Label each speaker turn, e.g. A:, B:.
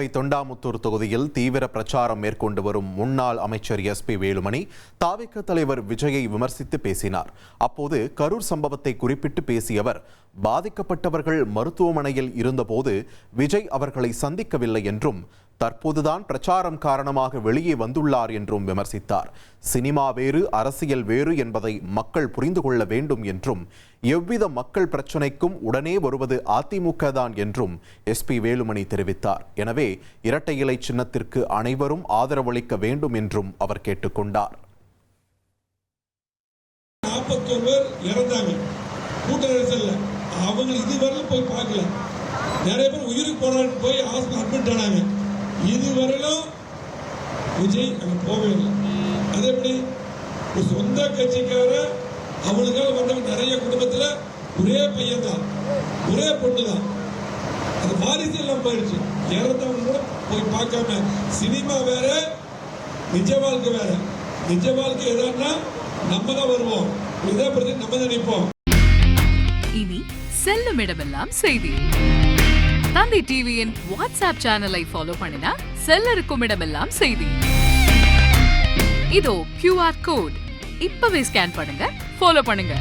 A: கோவை தொண்டாமுத்தூர் தொகுதியில் தீவிர பிரச்சாரம் மேற்கொண்டு வரும் முன்னாள் அமைச்சர் SP வேலுமணி தாவேக தலைவர் விஜயை விமர்சித்து பேசினார். அப்போது கரூர் சம்பவத்தை குறிப்பிட்டு பேசிய அவர், பாதிக்கப்பட்டவர்கள் மருத்துவமனையில் இருந்தபோது விஜய் அவர்களை சந்திக்கவில்லை என்றும், தற்போதுதான் பிரச்சாரம் காரணமாக வெளியே வந்துள்ளார் என்றும் விமர்சித்தார். சினிமா வேறு, அரசியல் வேறு என்பதை மக்கள் புரிந்து கொள்ள வேண்டும் என்றும், எவ்வித மக்கள் பிரச்சனைக்கும் உடனே வருவது அதிமுக தான் என்றும் SP வேலுமணி தெரிவித்தார். எனவே இரட்டை இலை சின்னத்திற்கு அனைவரும் ஆதரவளிக்க வேண்டும் என்றும் அவர் கேட்டுக்கொண்டார்.
B: 41 பேர் இறந்தாங்க கூட்ட நெரிசல்ல. அவங்க இதுவரை போய் பார்க்கல. நிறைய பேர் உயிருக்கு போராடி போய் ஹாஸ்பிட்டல் அட்மிட் ஆனாங்க. இதுவரையிலும் விஜய் அங்க போவே இல்லை. அது எப்படி? ஒரு சொந்த கட்சிக்கார அவனுக்காக வந்தவங்க நிறைய குடும்பத்துல ஒரே பையன் தான், ஒரே பொண்ணு தான். அது வாரிசு எல்லாம் போயிடுச்சு. இறந்தவங்க கூட போய் பார்க்காம, சினிமா வேற, நிஜ வாழ்க்கை வேற. நிஜ வாழ்க்கை எதான்னா நம்ம தான் வருவோம், இதே பிரச்சனை நம்ம தான் நிற்போம்.
C: இனி செல்லும் இடமெல்லாம் செய்தி. தந்தி டிவியின் வாட்ஸ்அப் சேனலை ஃபாலோ பண்ணினா செல்ல இருக்கும் இடமெல்லாம் செய்தி. இதோ QR கோட் இப்பவே ஸ்கேன் பண்ணுங்க, ஃபாலோ பண்ணுங்க.